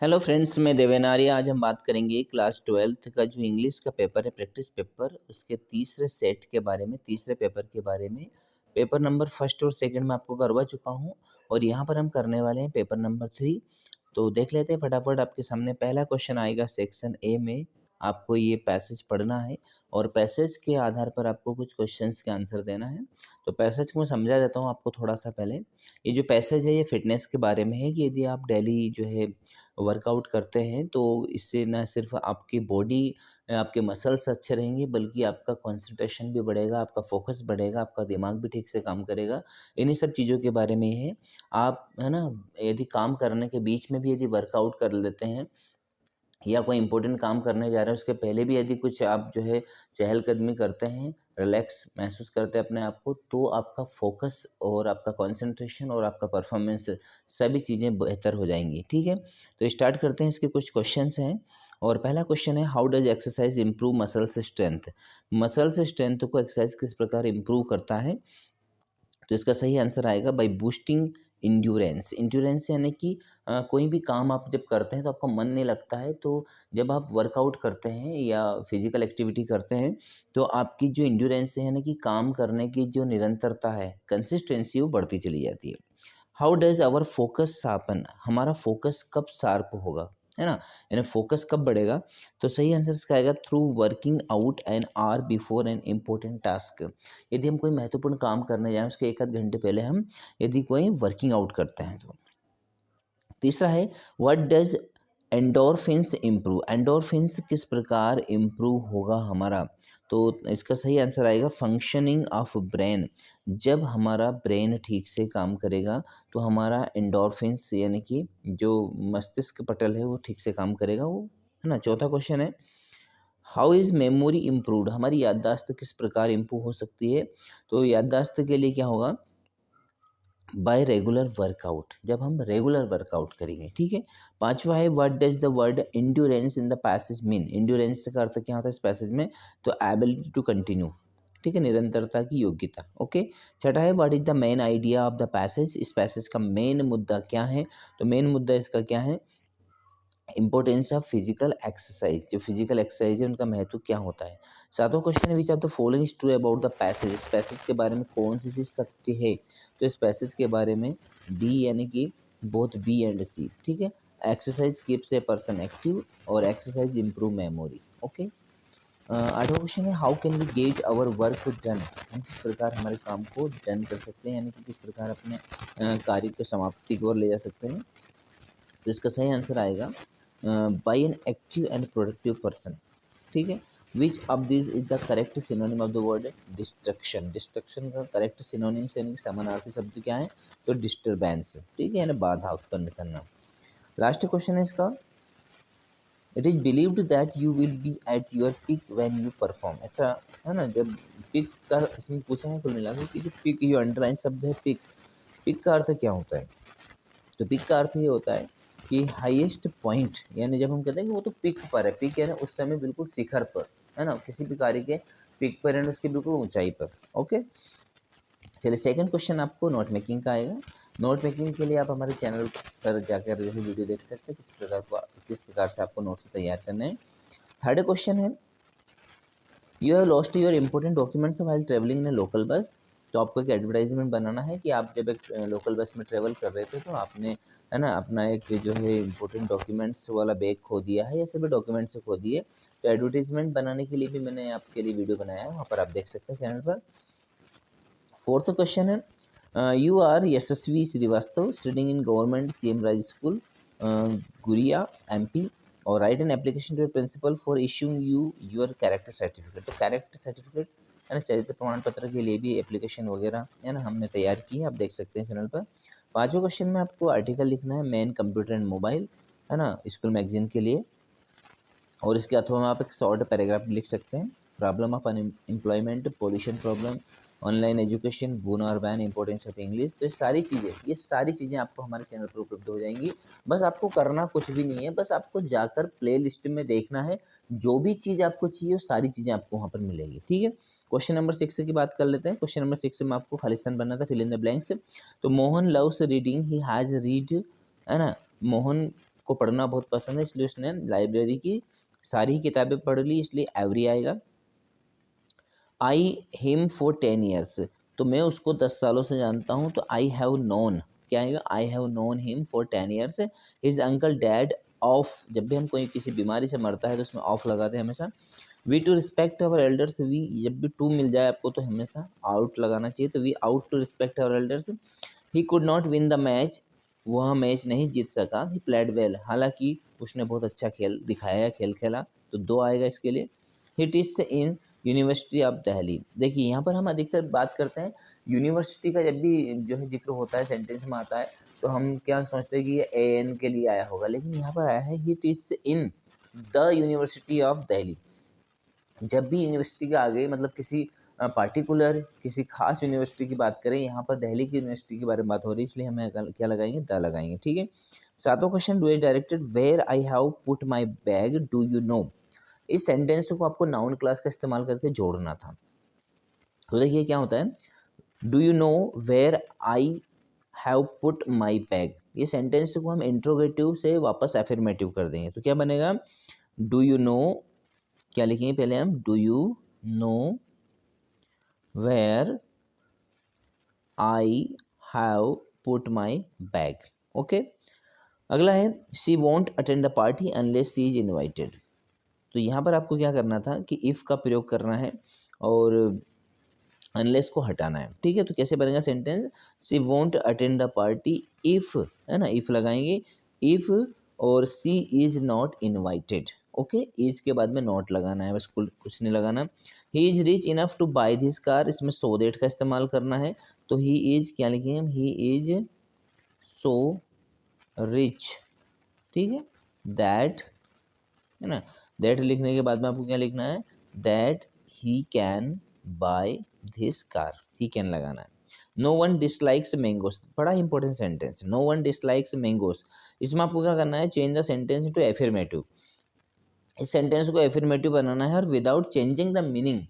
Hello friends, मैं देवेन आर्य। आज हम बात करेंगे क्लास 12th का जो इंग्लिश का पेपर है, प्रैक्टिस पेपर, उसके तीसरे सेट के बारे में, तीसरे पेपर के बारे में। पेपर नंबर फर्स्ट और सेकंड में आपको करवा चुका हूं और यहाँ पर हम करने वाले हैं पेपर नंबर 3। तो देख लेते हैं फटाफट। आपके सामने पहला क्वेश्चन आएगा सेक्शन ए में। आपको ये पैसेज पढ़ना है और पैसेज के आधार पर आपको कुछ क्वेश्चंस के आंसर देना है। तो पैसेज को मैं समझा देता हूँ आपको थोड़ा सा पहले। ये जो पैसेज है ये फिटनेस के बारे में है कि यदि आप डेली जो है वर्कआउट करते हैं तो इससे न सिर्फ आपकी बॉडी, आपके मसल्स अच्छे रहेंगे, बल्कि आपका कंसंट्रेशन भी बढ़ेगा, आपका फोकस बढ़ेगा, आपका दिमाग भी ठीक से काम करेगा। इन्हीं सब चीज़ों के बारे में है। आप है ना, यदि काम करने के बीच में भी यदि वर्कआउट कर लेते हैं या कोई इंपॉर्टेंट काम करने जा रहे हैं उसके पहले भी यदि कुछ आप जो है चहलकदमी करते हैं, रिलैक्स महसूस करते हैं अपने आप को, तो आपका फोकस और आपका कंसंट्रेशन और आपका परफॉर्मेंस सभी चीज़ें बेहतर हो जाएंगी। ठीक है, तो स्टार्ट करते हैं। इसके कुछ क्वेश्चंस हैं और पहला क्वेश्चन है, how does exercise improve muscles strength. Muscles strength को एक्सरसाइज किस प्रकार इम्प्रूव करता है? तो इसका सही आंसर आएगा बाय बूस्टिंग इंड्योरेंस। इंड्योरेंस यानी कि कोई भी काम आप जब करते हैं तो आपका मन नहीं लगता है। तो जब आप वर्कआउट करते हैं या फिजिकल एक्टिविटी करते हैं तो आपकी जो इंड्योरेंस है, यानी कि काम करने की जो निरंतरता है, कंसिस्टेंसी, वो बढ़ती चली जाती है। How does our focus sharpen. हमारा फोकस कब शार्प होगा, है ना, यानी फोकस कब बढ़ेगा? तो सही आंसर इसका आएगा through working out an hour before an important task. यदि हम कोई महत्वपूर्ण काम करने जाएं उसके एक आध घंटे पहले हम यदि कोई वर्किंग आउट करते हैं तो। तीसरा है, what does endorphins improve. Endorphins किस प्रकार इम्प्रूव होगा हमारा? तो इसका सही आंसर आएगा फंक्शनिंग ऑफ ब्रेन। जब हमारा ब्रेन ठीक से काम करेगा तो हमारा एंडोर्फिन्स यानी कि जो मस्तिष्क पटल है वो ठीक से काम करेगा, वो, है ना। चौथा क्वेश्चन है, हाउ इज़ मेमोरी इम्प्रूव्ड। हमारी याददाश्त किस प्रकार इम्प्रूव हो सकती है? तो याददाश्त के लिए क्या होगा? बाय रेगुलर वर्कआउट, जब हम रेगुलर वर्कआउट करेंगे। ठीक है। पांचवा है, what does the word endurance in the passage mean. Endurance का अर्थ क्या होता है इस पैसेज में? तो एबिलिटी टू कंटिन्यू, ठीक है, निरंतरता की योग्यता। ओके। छठा है, what is the main idea of the passage. इस पैसेज का मेन मुद्दा क्या है? तो मेन मुद्दा इसका क्या है? Importance of physical exercise. जो फिजिकल एक्सरसाइज है उनका महत्व क्या होता है। सातवां क्वेश्चन है, which of the following is true about the passage. इस पैसेज के बारे में कौन सी चीज सत्य है? तो इस पैसेज के बारे में डी, यानी कि बोथ बी एंड सी। ठीक है। Exercise keeps a person active और एक्सरसाइज इंप्रूव मेमोरी। ओके। आठवां क्वेश्चन है, how can we get our work done. हम किस प्रकार हमारे काम को डन कर सकते हैं, यानी कि किस प्रकार अपने कार्य को समाप्ति की ओर ले जा सकते हैं। तो इसका सही आंसर आएगा by an active and productive person. ठीक है। Which of this is the correct synonym of the word destruction. Destruction का करेक्ट सिनोनिम से यानी कि समानार्थी शब्द क्या है? तो डिस्टर्बेंस। ठीक है, यानी बाधा उत्पन्न करना। लास्ट क्वेश्चन है इसका, it is believed that you will be at your peak when you perform. ऐसा है ना, जब पिक का इसमें पूछा है कुल मिला के कि जो पिक, ये अंडरलाइन शब्द है पिक, पिक का अर्थ क्या होता है? तो पिक का अर्थ ये होता है कि हाईएस्ट पॉइंट, यानी जब हम कहते हैं कि वो तो पिक पर है, पिक है ना उस समय बिल्कुल शिखर पर, है ना, किसी भी कार्य के पिक पर है, उसकी बिल्कुल ऊंचाई पर। ओके। चलिए, सेकंड क्वेश्चन आपको नोट मेकिंग का आएगा। नोट मेकिंग के लिए आप हमारे चैनल पर जाकर जो है वीडियो देख सकते हैं किस प्रकार से आपको नोट्स तैयार करने हैं। थर्ड क्वेश्चन है, you have lost your important documents while travelling in local bus. तो आपको एक एडवर्टाइजमेंट बनाना है कि आप जब एक लोकल बस में ट्रेवल कर रहे थे तो आपने, है ना, अपना एक जो है इंपॉर्टेंट डॉक्यूमेंट्स वाला बैग खो दिया है या सभी डॉक्यूमेंट्स खो दिए। तो एडवर्टाइजमेंट बनाने के लिए भी मैंने आपके लिए वीडियो बनाया है, वहाँ पर आप देख सकते हैं चैनल पर। फोर्थ क्वेश्चन है, you are Yashasvi Srivastava studying in government CM Raj school Guria MP और write an application to principal for issuing you your character certificate. तो कैरेक्टर सर्टिफिकेट, है ना, चरित्र प्रमाण पत्र के लिए भी एप्लीकेशन वगैरह, है ना, हमने तैयार की है, आप देख सकते हैं चैनल पर। पांचवें क्वेश्चन में आपको आर्टिकल लिखना है मैन कंप्यूटर एंड मोबाइल, है ना, स्कूल मैगजीन के लिए, और इसके अथवा में आप एक शॉर्ट पैराग्राफ लिख सकते हैं। Problem of unemployment, pollution problem, online education, bone और बैन, इंपॉर्टेंस ऑफ इंग्लिश। तो ये सारी चीज़ें आपको हमारे चैनल पर उपलब्ध हो जाएंगी। बस आपको करना कुछ भी नहीं है, बस आपको जाकर प्ले लिस्ट में देखना है, जो भी चीज़ आपको चाहिए वो सारी चीज़ें आपको वहाँ पर मिलेगी। ठीक है। क्वेश्चन नंबर 6 की बात कर लेते हैं। क्वेश्चन नंबर 6 में आपको खालिस्तान बनना था, फिल इन द ब्लैंक्स। तो Mohan loves reading, he has read, है ना, मोहन को पढ़ना बहुत पसंद है, इसलिए उसने लाइब्रेरी की सारी किताबें पढ़ ली, इसलिए एवरी आएगा। आई हिम फॉर 10 ईयर्स, तो मैं उसको 10 सालों से जानता हूँ, तो आई हैव नोन, क्या आएगा, I have known him for 10 years. His uncle dad of, जब भी हम कोई किसी बीमारी से मरता है तो उसमें ऑफ लगाते हैं हमेशा। We to respect our elders, we जब भी टू मिल जाए आपको तो हमेशा आउट लगाना चाहिए, तो we ought to respect our elders. He could not win the match, वह मैच नहीं जीत सका। ही प्लेड वेल, हालांकि उसने बहुत अच्छा खेल दिखाया, खेल खेला, तो 2 आएगा इसके लिए। He teach in university of Delhi, देखिए यहाँ पर हम अधिकतर बात करते हैं यूनिवर्सिटी का, जब भी जो है जिक्र होता है सेंटेंस में आता है तो हम क्या सोचते हैं कि ये एन के लिए आया होगा, लेकिन यहाँ पर आया है he teach in the university of Delhi. जब भी यूनिवर्सिटी के आगे मतलब किसी पार्टिकुलर किसी खास यूनिवर्सिटी की बात करें, यहाँ पर दिल्ली की यूनिवर्सिटी के बारे में बात हो रही है, इसलिए हमें क्या लगाएंगे, द लगाएंगे, ठीक है। 7वां question, do is directed where I have put my bag do you know. इस सेंटेंस को आपको नाउन क्लास का इस्तेमाल करके जोड़ना था। तो देखिए क्या होता है, do you know where I have put my bag, ये सेंटेंस को हम इंट्रोगेटिव से वापस एफर्मेटिव कर देंगे, तो क्या बनेगा, डू यू नो, क्या लिखेंगे पहले हम, do you know where I have put my bag, okay. अगला है, she won't attend the party unless she is invited. तो यहाँ पर आपको क्या करना था कि इफ़ का प्रयोग करना है और अनलेस को हटाना है, ठीक है। तो कैसे बनेगा sentence, she won't attend the party if, है ना, इफ़ लगाएंगे, इफ़ और she is not invited, okay. Is के बाद में नॉट लगाना है, बस कुछ नहीं लगाना। He is rich enough to buy this car, इसमें सो देट का इस्तेमाल करना है, तो ही इज़ क्या लिखेंगे हम, ही इज सो रिच, ठीक है, दैट, है ना, दैट लिखने के बाद में आपको क्या लिखना है, that he can buy this car, he can लगाना है। नो वन डिसलाइक्स मैंगोस, बड़ा important sentence, no one dislikes mangoes, इसमें आपको क्या करना है, change the sentence to affirmative. इस सेंटेंस को एफर्मेटिव बनाना है और without changing the meaning,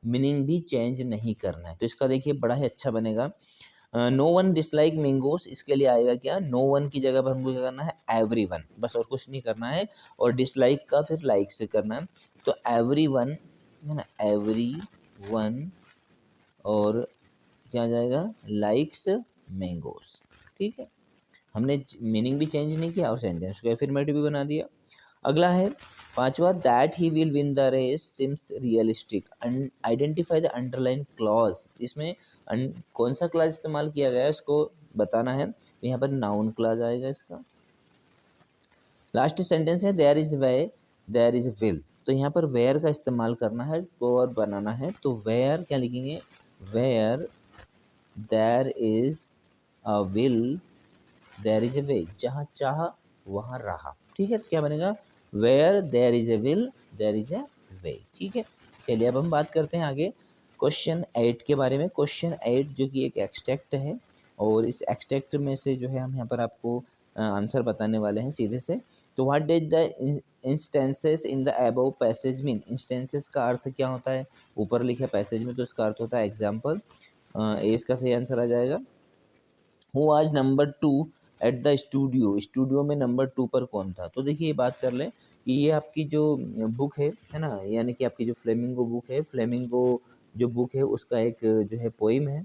meaning भी चेंज नहीं करना है। तो इसका देखिए बड़ा ही अच्छा बनेगा, नो वन डिसलाइक मैंगोस, इसके लिए आएगा क्या, नो वन की जगह पर हमको क्या करना है, एवरी वन, बस और कुछ नहीं करना है, और डिसलाइक का फिर लाइक से करना है, तो एवरी वन, है ना, एवरी वन, और क्या आ जाएगा, लाइक्स मैंगोस, ठीक है। हमने मीनिंग भी चेंज नहीं किया और सेंटेंस को एफर्मेटिव भी बना दिया। अगला है 5वां, that he will win the race seems realistic, identify the underline clause, इसमें कौन सा क्लॉज इस्तेमाल किया गया है उसको बताना है, तो यहाँ पर नाउन क्लॉज आएगा इसका। लास्ट सेंटेंस है, there is way there is will, तो यहाँ पर वेयर का इस्तेमाल करना है, और बनाना है, तो वेयर क्या लिखेंगे, where there is a will there is a way, जहाँ चाह वहाँ रहा, ठीक है। तो क्या बनेगा, where there is a will there is a way, ठीक है। चलिए अब हम बात करते हैं आगे क्वेश्चन 8 के बारे में। क्वेश्चन 8 जो कि एक एक्सट्रैक्ट है, और इस एक्सट्रैक्ट में से जो है हम यहाँ पर आपको आंसर बताने वाले हैं सीधे से। तो what did the instances in the above passage mean, instances का अर्थ क्या होता है, ऊपर लिखा पैसेज में, तो इसका अर्थ होता है एग्जाम्पल, इसका सही आंसर आ जाएगा। Who was number 2 at the studio, studio में नंबर 2 पर कौन था। तो देखिए ये बात कर लें कि ये आपकी जो बुक है ना, यानी कि आपकी जो फ्लेमिंगो बुक है, फ्लेमिंगो जो बुक है उसका एक जो है पोइम है,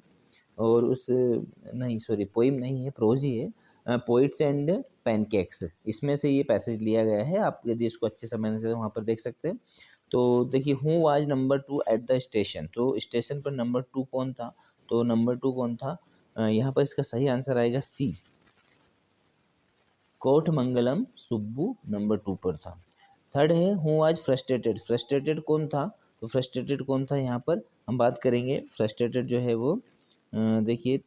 और उस नहीं सॉरी पोइम नहीं है, प्रोज ही है, पोइट्स एंड पैनकेक्स, इसमें से ये पैसेज लिया गया है। आप यदि इसको अच्छे समझने से वहाँ पर देख सकते हैं। तो देखिए who was number 2 at the station, तो स्टेशन पर नंबर 2 कौन था, तो नंबर 2 कौन था, यहाँ पर इसका सही आंसर आएगा सी, कोटमंगलम सुब्बू नंबर 2 पर था। थर्ड है हु वाज फ्रस्ट्रेटेड, फ्रस्ट्रेटेड कौन था, तो फ्रस्ट्रेटेड कौन था, यहाँ पर हम बात करेंगे फ्रस्ट्रेटेड जो है वो देखिए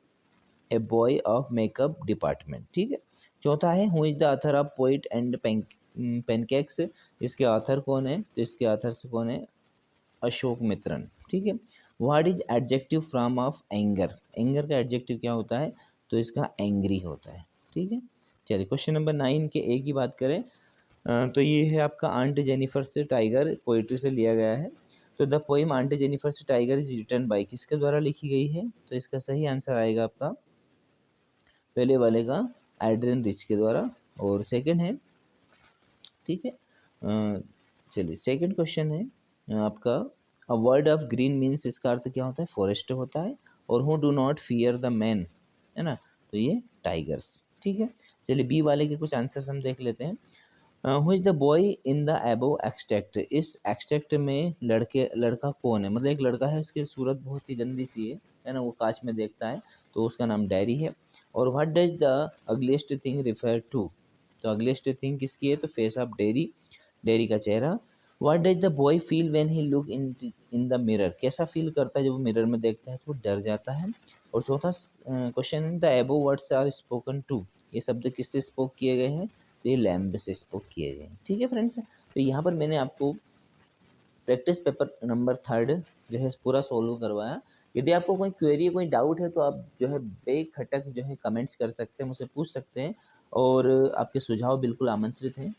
a boy of makeup department, ठीक है। चौथा है who is the author of poet and pancakes, इसके ऑथर कौन है, तो इसके ऑथर से कौन है, अशोक मित्रन, ठीक है। What is adjective from of anger, anger का एडजेक्टिव क्या होता है, तो इसका एंग्री होता है, ठीक है। चलिए क्वेश्चन नंबर 9 के ए की बात करें, तो ये है आपका आंट जेनिफर से टाइगर, पोइट्री से लिया गया है। तो द पोइम आंट जेनिफर से टाइगर इज रिटन बाय, किसके द्वारा लिखी गई है, तो इसका सही आंसर आएगा आपका पहले वाले का, एड्रियन रिच के द्वारा। और सेकंड है ठीक है। चलिए सेकंड क्वेश्चन है आपका, a word of green means, इसका अर्थ क्या होता है? फॉरेस्ट होता है। और who do not fear the man, है ना, तो ये टाइगर्स, ठीक है। चलिए बी वाले के कुछ आंसर्स हम देख लेते हैं। Who is the boy in the above extract, इस एक्सट्रैक्ट में लड़का कौन है? मतलब एक लड़का है, उसकी सूरत बहुत ही गंदी सी है ना, वो कांच में देखता है, तो उसका नाम डैरी है। और what does the ugliest thing refer to, तो अगलीस्ट थिंग किसकी है? तो फेस ऑफ डेयरी, डेयरी का चेहरा। What does the boy feel when he look in the mirror, कैसा फील करता है जब वो मिरर में देखता है? तो वो डर जाता है। और चौथा question, the above words are spoken to, ये शब्द किससे स्पोक किए गए हैं? तो ये लैम्ब से स्पोक किए गए हैं, ठीक है फ्रेंड्स। तो यहाँ पर मैंने आपको प्रैक्टिस पेपर नंबर 3 जो है पूरा सोल्व करवाया। यदि आपको कोई क्वेरी कोई डाउट है तो आप जो है बेखटक जो है कमेंट्स कर सकते हैं, मुझसे पूछ सकते हैं, और आपके सुझाव बिल्कुल आमंत्रित हैं।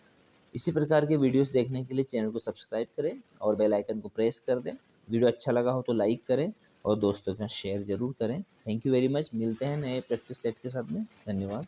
इसी प्रकार के वीडियोस देखने के लिए चैनल को सब्सक्राइब करें और बेल आइकन को प्रेस कर दें। वीडियो अच्छा लगा हो तो लाइक करें और दोस्तों के साथ शेयर ज़रूर करें। Thank you very much. मिलते हैं नए प्रैक्टिस सेट के साथ में। धन्यवाद।